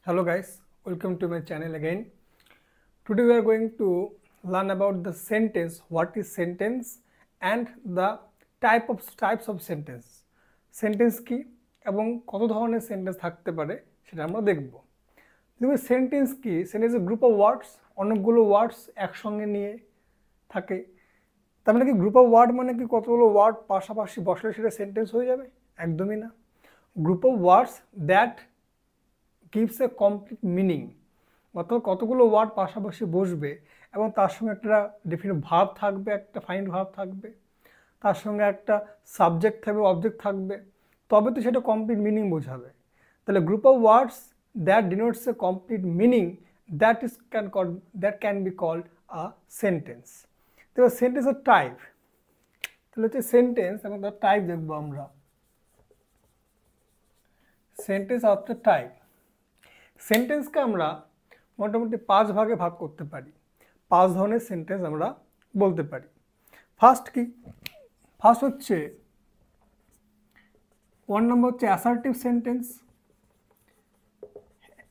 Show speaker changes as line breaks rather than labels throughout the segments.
Hello guys, welcome to my channel again. Today we are going to learn about the sentence, what is sentence and the types of sentence. Sentence কি এবং কত ধরনের sentence থাকতে পারে সেটা আমরা দেখব। দেখুন সেন্টেন্স কি? সেন্টেন্স গ্রুপ অফ ওয়ার্ডস, অনেকগুলো ওয়ার্ডস একসঙ্গে নিয়ে থাকে। তার মানে কি গ্রুপ অফ ওয়ার্ড মানে কি কতগুলো ওয়ার্ড পাশাপাশি বসলে সেটা সেন্টেন্স হয়ে যাবে? একদমই না। Group of words that gives a complete meaning, অর্থাৎ কতগুলো ওয়ার্ড পাশাপাশি বসবে এবং তার সঙ্গে একটা ডেফিনিট ভার্ব থাকবে, একটা ফাইনাল ভার্ব থাকবে, তার সঙ্গে একটা সাবজেক্ট থাকবে, অবজেক্ট থাকবে, তবে তো সেটা কমপ্লিট মিনিং বোঝাবে। তাহলে group of words that denotes a complete meaning that can be called a sentence. তো সেন্টেন্সের টাইপ, তাহলে হচ্ছে সেন্টেন্স এবং তার টাইপ দেখবো আমরা। সেন্টেন্স অফ দ্য টাইপ, সেন্টেন্সকে আমরা মোটামুটি 5 ভাগে ভাগ করতে পারি। 5 ধরনের সেন্টেন্স আমরা বলতে পারি। ফার্স্ট কি? ফার্স্ট হচ্ছে 1 নম্বর হচ্ছে অ্যাসার্টিভ সেন্টেন্স।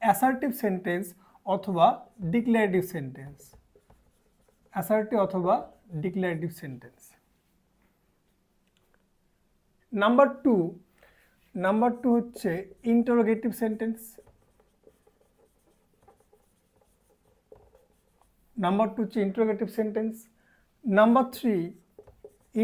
অ্যাসার্টিভ সেন্টেন্স অথবা ডিক্লারেটিভ সেন্টেন্স। অ্যাসার্টিভ অথবা ডিক্লারেটিভ সেন্টেন্স। নাম্বার 2 হচ্ছে ইন্টারোগেটিভ সেন্টেন্স। Number 2 হচ্ছে interrogative sentence. Number 3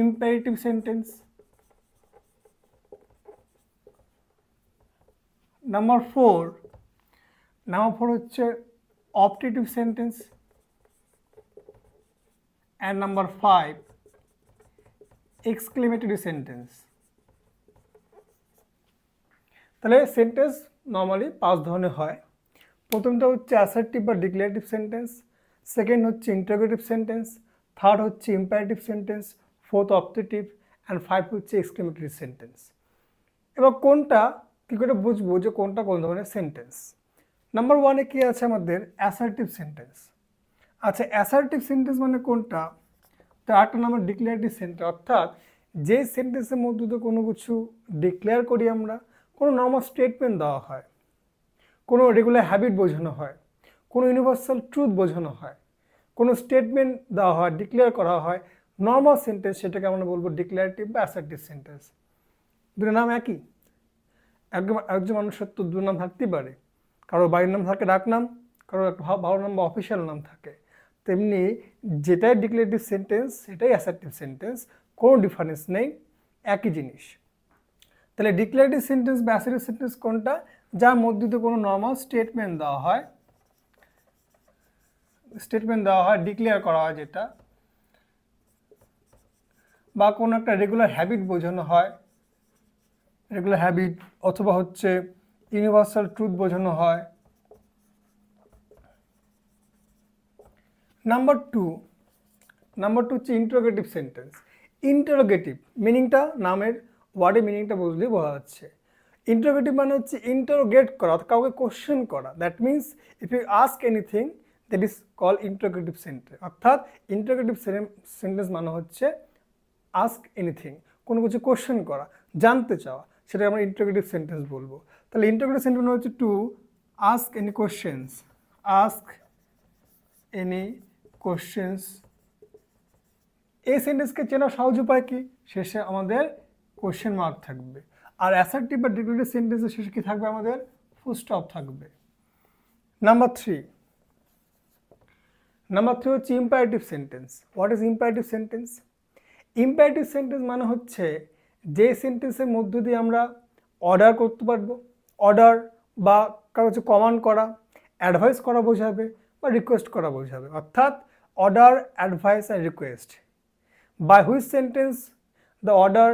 imperative sentence. Number 4 হচ্ছে optative sentence. And number 5 exclamatory sentence. তাহলে সেন্টেন্স নর্মালি 5 ধরনের হয়। প্রথমটা হচ্ছে অ্যাসার্টিভ বা ডিক্লারেটিভ সেন্টেন্স, সেকেন্ড হচ্ছে ইন্টারোগেটিভ সেন্টেন্স, থার্ড হচ্ছে imperative sentence, fourth optative and 5 হচ্ছে এক্সক্লেমেটরি সেন্টেন্স। এবার কোনটা কী করে বুঝবো যে কোনটা কোন ধরনের সেন্টেন্স? নাম্বার 1-এ কী আছে আমাদের? Assertive sentence. আচ্ছা, অ্যাসার্টিভ সেন্টেন্স মানে কোনটা? তার একটা নাম্বার ডিক্লারেটিভ সেন্টেন্স, অর্থাৎ যে সেন্টেন্সের মধ্যে দিয়ে কোনো কিছু ডিক্লেয়ার করি আমরা, কোনো নর্মাল স্টেটমেন্ট দেওয়া হয়, কোনো রেগুলার হ্যাবিট বোঝানো হয়, কোনো ইউনিভার্সাল ট্রুথ বোঝানো হয়, কোনো স্টেটমেন্ট দেওয়া হয়, ডিক্লেয়ার করা হয়, নর্মাল সেন্টেন্স, সেটাকে আমরা বলবো ডিক্লারেটিভ বা অ্যাসার্টিভ সেন্টেন্স। দুটো নাম একই? একজন মানুষের তো দুটো নাম থাকতেই পারে, কারো বাড়ির নাম থাকে ডাকনাম, কারো একটা ভালো নাম বা অফিসিয়াল নাম থাকে। তেমনি যেটাই ডিক্লারেটিভ সেন্টেন্স সেটাই অ্যাসার্টিভ সেন্টেন্স, কোনো ডিফারেন্স নেই, একই জিনিস। তাহলে ডিক্লারেটিভ সেন্টেন্স বা অ্যাসার্টিভ সেন্টেন্স কোনটা? যার মধ্যে দিয়ে কোনো নর্মাল স্টেটমেন্ট দেওয়া হয়, ডিক্লেয়ার করা হয় যেটা, বা কোনো একটা রেগুলার হ্যাবিট বোঝানো হয়, রেগুলার হ্যাবিট, অথবা হচ্ছে ইউনিভার্সাল ট্রুথ বোঝানো হয়। নাম্বার টু হচ্ছে ইন্টারোগেটিভ সেন্টেন্স। ইন্টারোগেটিভ মিনিংটা নামের ওয়ার্ডে মিনিংটা বুঝলেই বোঝা যাচ্ছে। ইন্টারোগেটিভ মানে হচ্ছে ইন্টারোগেট করা, কাউকে কোশ্চেন করা। That means if you ask anything that is call interrogative sentence. অর্থাৎ ইন্টারোগেটিভ সেন্টেন্স মানে হচ্ছে আস্ক এনিথিং, কোনো কিছু কোশ্চেন করা, জানতে চাওয়া, সেটা আমরা ইন্টারোগেটিভ সেন্টেন্স বলবো। তাহলে ইন্টারোগেটিভ সেন্টেন্স হচ্ছে to ask any questions, ask any questions. এই সেন্টেন্সকে চেনার সহজ উপায় কি? শেষে আমাদের কোশ্চেন মার্ক থাকবে। আর অ্যাসার্টিভ বা ডিক্লারেটিভ সেন্টেন্সের শেষে কি থাকবে? আমাদের ফুল স্টপ থাকবে। নাম্বার 3 হচ্ছে imperative sentence. What is imperative sentence? Imperative sentence মানে হচ্ছে যে সেন্টেন্সের মধ্য দিয়ে আমরা অর্ডার করতে পারবো, অর্ডার বা কারো হচ্ছে কমান্ড করা, অ্যাডভাইস করা বোঝাবে বা রিকোয়েস্ট করা বোঝাবে। অর্থাৎ order, advice and request. By which sentence the order,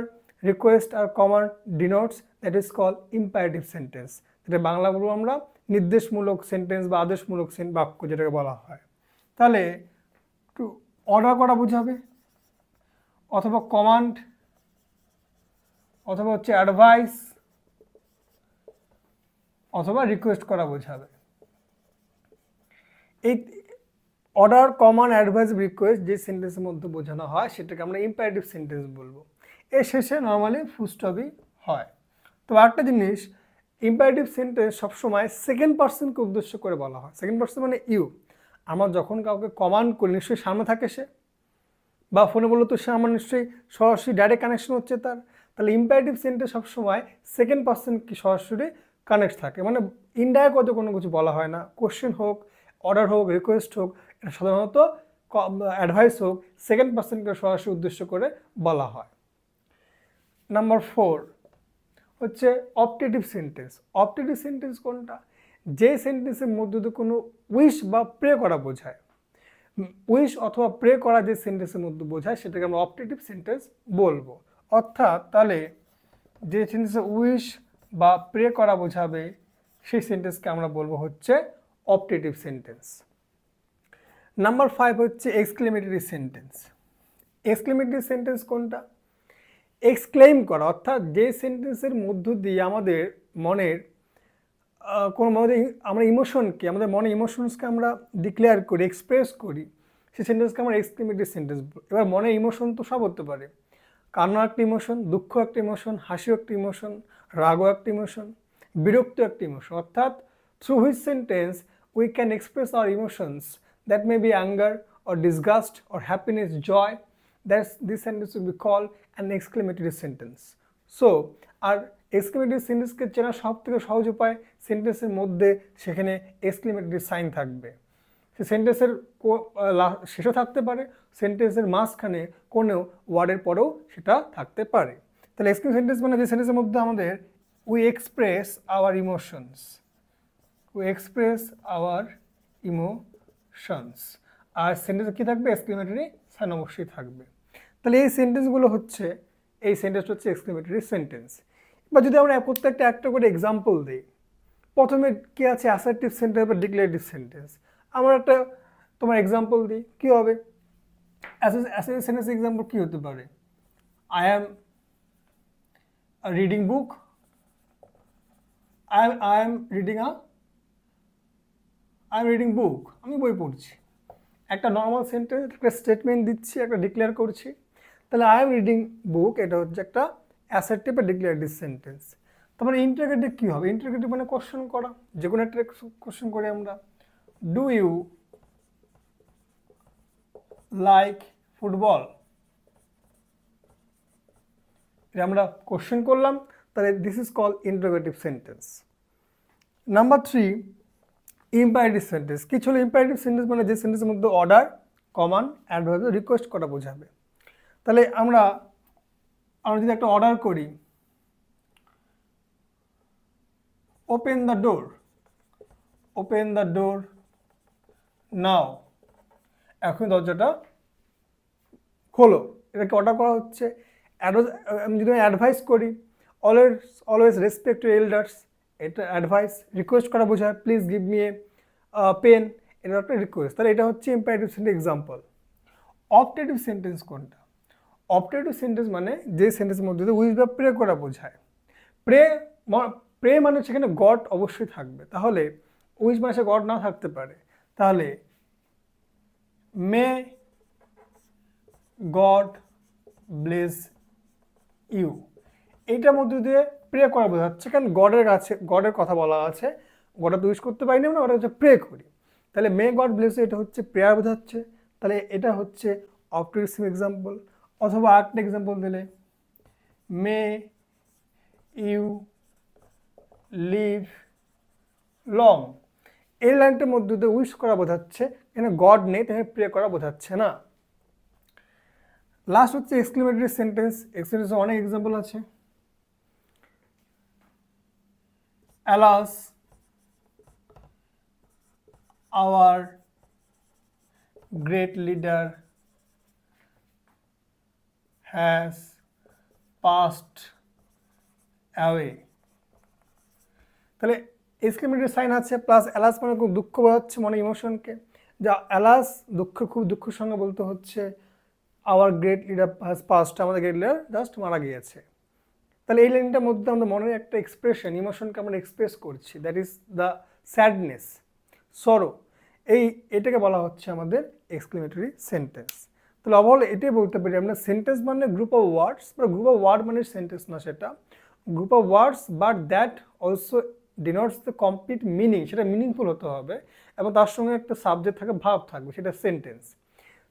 request আর command denotes, that is call imperative sentence. যেটা বাংলা বলবো আমরা নির্দেশমূলক সেন্টেন্স বা আদেশমূলক বাক্য যেটাকে বলা হয়। তাহলে একটু অর্ডার করা বোঝাবে, অথবা কমান্ড, অথবা হচ্ছে অ্যাডভাইস, অথবা রিকোয়েস্ট করা বোঝাবে। এই অর্ডার, কমান্ড, অ্যাডভাইস, রিকোয়েস্ট যে সেন্টেন্সের মধ্যে বোঝানো হয় সেটাকে আমরা ইম্পারেটিভ সেন্টেন্স বলবো। এর শেষে নর্মালি ফুল স্টপই হয়। তো একটা জিনিস, ইম্পারেটিভ সেন্টেন্স সবসময় সেকেন্ড পার্সনকে উদ্দেশ্য করে বলা হয়। সেকেন্ড পার্সন মানে ইউ। আমরা যখন কাউকে কমান্ড করি নিশ্চয়ই সামনে থাকে সে, বা ফোনে বললো তো সে আমার নিশ্চয়ই সরাসরি ডাইরেক্ট কানেকশন হচ্ছে তার। তাহলে ইম্পারেটিভ সেন্টেন্স সবসময় সেকেন্ড পার্সন কি সরাসরি কানেক্ট থাকে, মানে ইনডাইরেক্ট হয়তো কোনো কিছু বলা হয় না। কোশ্চেন হোক, অর্ডার হোক, রিকোয়েস্ট হোক, এটা সাধারণত অ্যাডভাইস হোক, সেকেন্ড পার্সনকে সরাসরি উদ্দেশ্য করে বলা হয়। নাম্বার 4 হচ্ছে অপটেটিভ সেন্টেন্স। অপটেটিভ সেন্টেন্স কোনটা? যে সেন্টেন্সের মধ্যে দিয়ে কোনো উইশ বা প্রে করা বোঝায়। উইশ অথবা প্রে করা যে সেন্টেন্সের মধ্যে বোঝায় সেটাকে আমরা অপটেটিভ সেন্টেন্স বলবো। অর্থাৎ তাহলে যে সেন্টেন্সে উইশ বা প্রে করা বোঝাবে সেই সেন্টেন্সকে আমরা বলবো হচ্ছে অপটেটিভ সেন্টেন্স। নাম্বার 5 হচ্ছে এক্সক্লেমেটরি সেন্টেন্স। এক্সক্লেমেটরি সেন্টেন্স কোনটা? এক্সক্লেম করা, অর্থাৎ যে সেন্টেন্সের মধ্য দিয়ে আমাদের মনের কোনো মধ্যে আমরা ইমোশনকে, আমাদের মনে ইমোশনসকে আমরা ডিক্লেয়ার করি, এক্সপ্রেস করি, সেই সেন্টেন্সকে আমরা এক্সক্লেমেটরি সেন্টেন্স। এবার মনে ইমোশন তো সব হতে পারে, কান্না একটা ইমোশন, দুঃখ একটা ইমোশন, হাসিও একটা ইমোশন, রাগও একটা ইমোশন, বিরক্ত একটা ইমোশন। অর্থাৎ through which sentence we can express our emotions, that may be anger or disgust or happiness, joy, this sentence will be called an exclamatory sentence. So আর exclamatory সেন্টেন্সকে চেনার সব থেকে সহজ উপায়, সেন্টেন্সের মধ্যে সেখানে এক্সক্লেমেটরি সাইন থাকবে। সে সেন্টেন্সের শেষও থাকতে পারে, সেন্টেন্সের মাঝখানে কোনো ওয়ার্ডের পরেও সেটা থাকতে পারে। তাহলে এক্সক্লেমেটরি সেন্টেন্স মানে যে সেন্টেন্সের মধ্যে আমাদের we express our emotions, we express our emotions, আর সেন্টেন্স কী থাকবে? এক্সক্লেমেটরি সাইন অবশ্যই থাকবে। তাহলে এই সেন্টেন্সগুলো হচ্ছে, এই সেন্টেন্সটা হচ্ছে এক্সক্লেমেটরি সেন্টেন্স। বা যদি আমরা প্রত্যেকটা একটা করে এক্সাম্পল দিই, প্রথমে কি আছে? অ্যাসার্টিভ সেন্টেন্স বা ডিক্লারেটিভ সেন্টেন্স। আমরা একটা তোমার এক্সাম্পল দিই, কী হবে? অ্যাসার্টিভ সেন্টেন্স এক্সাম্পল কী হতে পারে? I am reading book, I am reading book, আমি বই পড়ছি। একটা নর্মাল সেন্টেন্স, একটা স্টেটমেন্ট দিচ্ছি, একটা ডিক্লেয়ার করছি। তাহলে আই এম রিডিং বুক, এটা হচ্ছে একটা অ্যাসার্টিভ বা ডিক্লারেটিভ সেন্টেন্স। তারপরে ইন্টারোগেটিভ কী হবে? ইন্টারোগেটিভ মানে কোশ্চেন করা, যে কোনো একটা কোশ্চেন করি আমরা, ডু ইউ লাইক ফুটবল, এটা আমরা কোশ্চেন করলাম, তাহলে this is call interrogative sentence. Number 3 imperative sentence. কিছু হলো ইম্পারেটিভ সেন্টেন্স মানে যে সেন্টেন্সের মধ্যে অর্ডার, কমান্ড, অ্যাডভার্ব, রিকোয়েস্ট করা বোঝাবে। তাহলে আমরা যদি একটা অর্ডার করি, open the door, open the door now, এখন দরজাটা খোলো, এটাকে অর্ডার করা হচ্ছে। আমি যদি অ্যাডভাইস করি, অলওয়েজ রেসপেক্ট ইউর এল্ডার্স, এটা অ্যাডভাইস। রিকোয়েস্ট করা বোঝায়, please give me a pen, এটা একটা রিকোয়েস্ট। তাহলে এটা হচ্ছে imperative sentence example. Optative sentence কোনটা? অপটেটিভ সেন্টেন্স মানে যে সেন্টেন্সের মধ্যে উইশ বা প্রে করা বোঝায়। প্রে মানে সেখানে গড অবশ্যই থাকবে, তাহলে উইশ মানে সে গড না থাকতে পারে। তাহলে মে গড ব্লেস ইউ, এইটার মধ্যে দিয়ে প্রে করা বোঝাচ্ছে, কারণ গডের কথা বলা আছে, গডটা তো ইউজ করতে পারি না, আমরা ওটা হচ্ছে প্রে করি। তাহলে মে গড ব্লেস ইউ, এটা হচ্ছে প্রেয়ার বোঝাচ্ছে। তাহলে এটা হচ্ছে অপটেটিভ এক্সাম্পল। অথবা আরেকটা এক্সাম্পল দিলে, মে ইউ লিভ লং, এই লাইনটার মধ্যে দিয়ে উইশ করা বোঝাচ্ছে, এখানে গড নেই, তাহলে প্রে করা বোঝাচ্ছে না। লাস্ট হচ্ছে এক্সক্লেমেটরি সেন্টেন্স। এক্সক্লেমেটরি অনেক এক্সাম্পল আছে। Alas hour great leader has passed away. তাহলে এক্সক্লেমেটরি সাইন আছে, প্লাস অ্যালাস মানে খুব দুঃখ বোঝাচ্ছে, মনে ইমোশনকে। যা অ্যালাস খুব দুঃখের সঙ্গে বলতে হচ্ছে hour great leader has past, আমাদের গ্রেট লিডার জাস্ট মারা গিয়েছে। তাহলে এই লাইনটার মধ্যে আমাদের মনের একটা এক্সপ্রেশন, ইমোশনকে আমরা এক্সপ্রেস করছি, দ্যাট ইজ দ্য স্যাডনেস, সরো, এটাকে বলা হচ্ছে আমাদের এক্সক্লেমেটরি সেন্টেন্স। তাহলে ওভারঅল এটাই বলতে পারি আমরা, সেন্টেন্স মানে গ্রুপ অফ ওয়ার্ডস, বা গ্রুপ অফ ওয়ার্ড মানে সেন্টেন্স না, সেটা group of words but that also denotes the complete meaning, সেটা মিনিংফুল হতে হবে এবং তার সঙ্গে একটা সাবজেক্ট থাকে, ভাব থাকবে, সেটা sentence.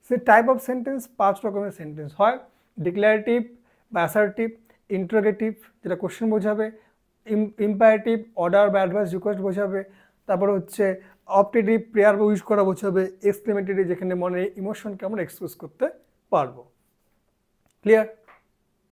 Say type of sentence 5 রকমের সেন্টেন্স হয়, ডিক্লারেটিভ বা অ্যাসার্টিভ, ইন্টারোগেটিভ যেটা কোশ্চেন বোঝাবে, ইম্পারেটিভ অর্ডার বা অ্যাডভাইস রিকোয়েস্ট বোঝাবে, তারপরে হচ্ছে অপটেটিভ প্রেয়ার বা উইশ করা বোঝাবে, এক্সক্লেমেটরি যেখানে মনে ইমোশনকে আমরা এক্সপ্রেস করতে পারবো। ক্লিয়ার?